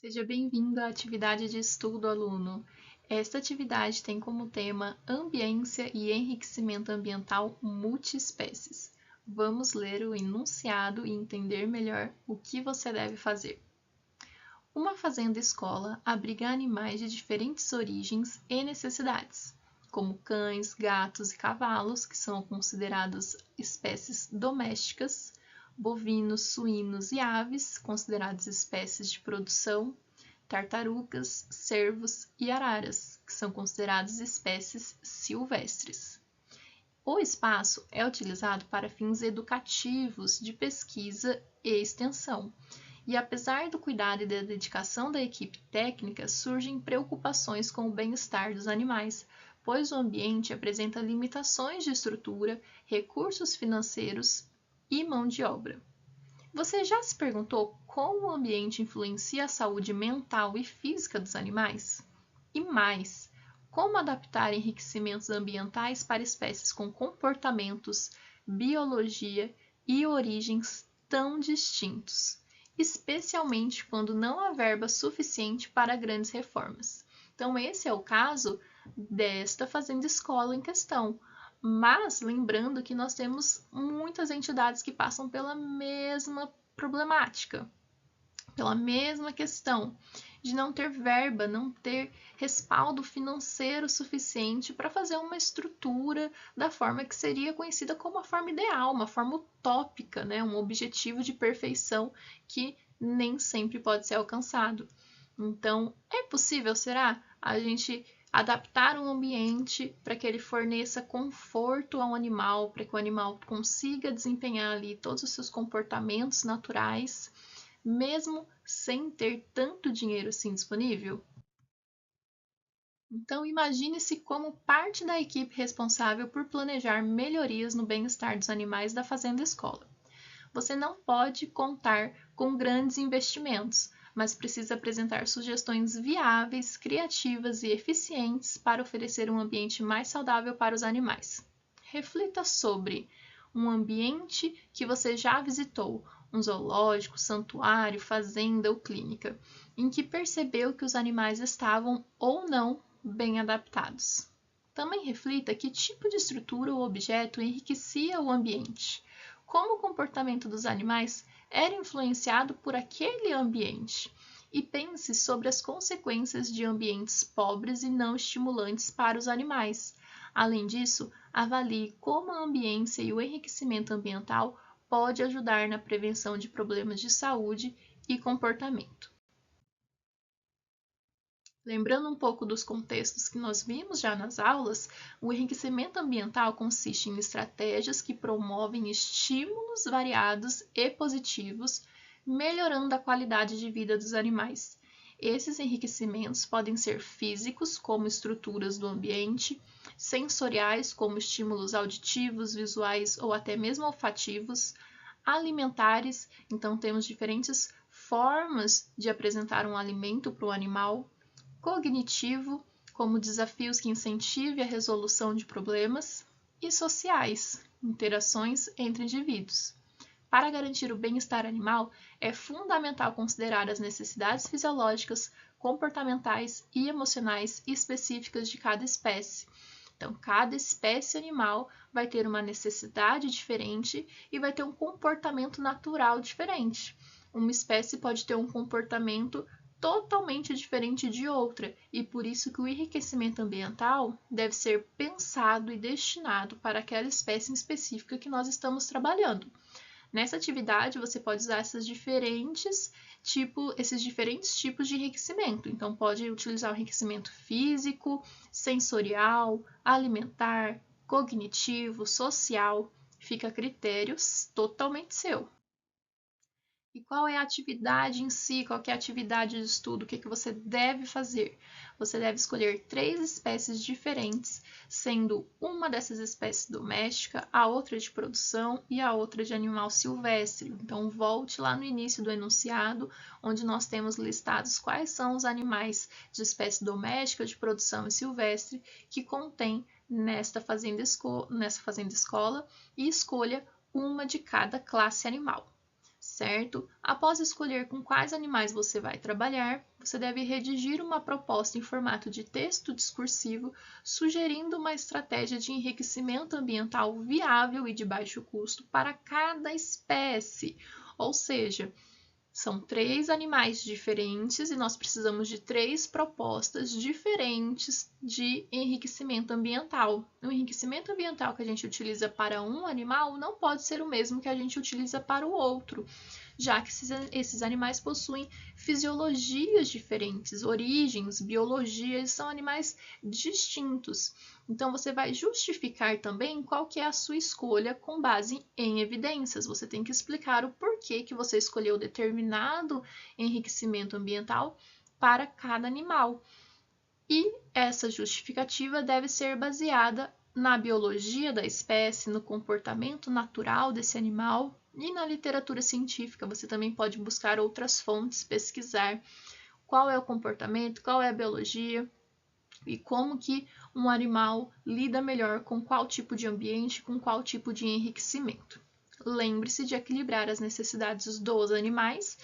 Seja bem-vindo à atividade de estudo, aluno. Esta atividade tem como tema Ambiência e Enriquecimento Ambiental Multiespécies. Vamos ler o enunciado e entender melhor o que você deve fazer. Uma fazenda-escola abriga animais de diferentes origens e necessidades, como cães, gatos e cavalos, que são considerados espécies domésticas, bovinos, suínos e aves, considerados espécies de produção, tartarugas, cervos e araras, que são considerados espécies silvestres. O espaço é utilizado para fins educativos, de pesquisa e extensão. E apesar do cuidado e da dedicação da equipe técnica, surgem preocupações com o bem-estar dos animais, pois o ambiente apresenta limitações de estrutura, recursos financeiros e mão de obra. Você já se perguntou como o ambiente influencia a saúde mental e física dos animais? E mais, como adaptar enriquecimentos ambientais para espécies com comportamentos, biologia e origens tão distintos, especialmente quando não há verba suficiente para grandes reformas? Então, esse é o caso desta fazenda-escola em questão. Mas lembrando que nós temos muitas entidades que passam pela mesma problemática, pela mesma questão de não ter verba, não ter respaldo financeiro suficiente para fazer uma estrutura da forma que seria conhecida como a forma ideal, uma forma utópica, né? Um objetivo de perfeição que nem sempre pode ser alcançado. Então, é possível, será, a gente adaptar um ambiente para que ele forneça conforto ao animal, para que o animal consiga desempenhar ali todos os seus comportamentos naturais, mesmo sem ter tanto dinheiro assim disponível? Então, imagine-se como parte da equipe responsável por planejar melhorias no bem-estar dos animais da fazenda escola. Você não pode contar com grandes investimentos, mas precisa apresentar sugestões viáveis, criativas e eficientes para oferecer um ambiente mais saudável para os animais. Reflita sobre um ambiente que você já visitou, um zoológico, santuário, fazenda ou clínica, em que percebeu que os animais estavam ou não bem adaptados. Também reflita que tipo de estrutura ou objeto enriquecia o ambiente, como o comportamento dos animais era influenciado por aquele ambiente, e pense sobre as consequências de ambientes pobres e não estimulantes para os animais. Além disso, avalie como a ambiência e o enriquecimento ambiental pode ajudar na prevenção de problemas de saúde e comportamento. Lembrando um pouco dos contextos que nós vimos já nas aulas, o enriquecimento ambiental consiste em estratégias que promovem estímulos variados e positivos, melhorando a qualidade de vida dos animais. Esses enriquecimentos podem ser físicos, como estruturas do ambiente, sensoriais, como estímulos auditivos, visuais ou até mesmo olfativos, alimentares, então temos diferentes formas de apresentar um alimento para o animal, cognitivo, como desafios que incentivem a resolução de problemas, e sociais, interações entre indivíduos. Para garantir o bem-estar animal, é fundamental considerar as necessidades fisiológicas, comportamentais e emocionais específicas de cada espécie. Então, cada espécie animal vai ter uma necessidade diferente e vai ter um comportamento natural diferente. Uma espécie pode ter um comportamento totalmente diferente de outra, e por isso que o enriquecimento ambiental deve ser pensado e destinado para aquela espécie específica que nós estamos trabalhando. Nessa atividade, você pode usar esses diferentes tipos de enriquecimento. Então, pode utilizar o enriquecimento físico, sensorial, alimentar, cognitivo, social. Fica a critério totalmente seu. E qual é a atividade em si? Qual é a atividade de estudo? O que você deve fazer? Você deve escolher 3 espécies diferentes, sendo uma dessas espécies doméstica, a outra de produção e a outra de animal silvestre. Então, volte lá no início do enunciado, onde nós temos listados quais são os animais de espécie doméstica, de produção e silvestre que contém nessa fazenda escola, e escolha uma de cada classe animal. certo? Após escolher com quais animais você vai trabalhar, você deve redigir uma proposta em formato de texto discursivo, sugerindo uma estratégia de enriquecimento ambiental viável e de baixo custo para cada espécie. Ou seja, são 3 animais diferentes e nós precisamos de 3 propostas diferentes de enriquecimento ambiental. O enriquecimento ambiental que a gente utiliza para um animal não pode ser o mesmo que a gente utiliza para o outro, já que esses animais possuem fisiologias diferentes, origens, biologias, são animais distintos. Então, você vai justificar também qual que é a sua escolha com base em evidências. Você tem que explicar o porquê que você escolheu determinado enriquecimento ambiental para cada animal. E essa justificativa deve ser baseada na biologia da espécie, no comportamento natural desse animal e na literatura científica. Você também pode buscar outras fontes, pesquisar qual é o comportamento, qual é a biologia e como que um animal lida melhor com qual tipo de ambiente, com qual tipo de enriquecimento. Lembre-se de equilibrar as necessidades dos animais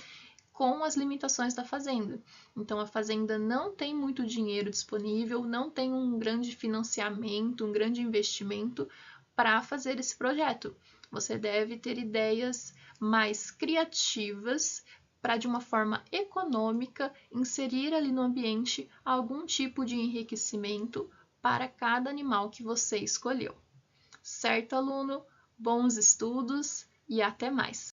com as limitações da fazenda. Então, a fazenda não tem muito dinheiro disponível, não tem um grande financiamento, um grande investimento para fazer esse projeto. Você deve ter ideias mais criativas para, de uma forma econômica, inserir ali no ambiente algum tipo de enriquecimento para cada animal que você escolheu. Certo, aluno? Bons estudos e até mais!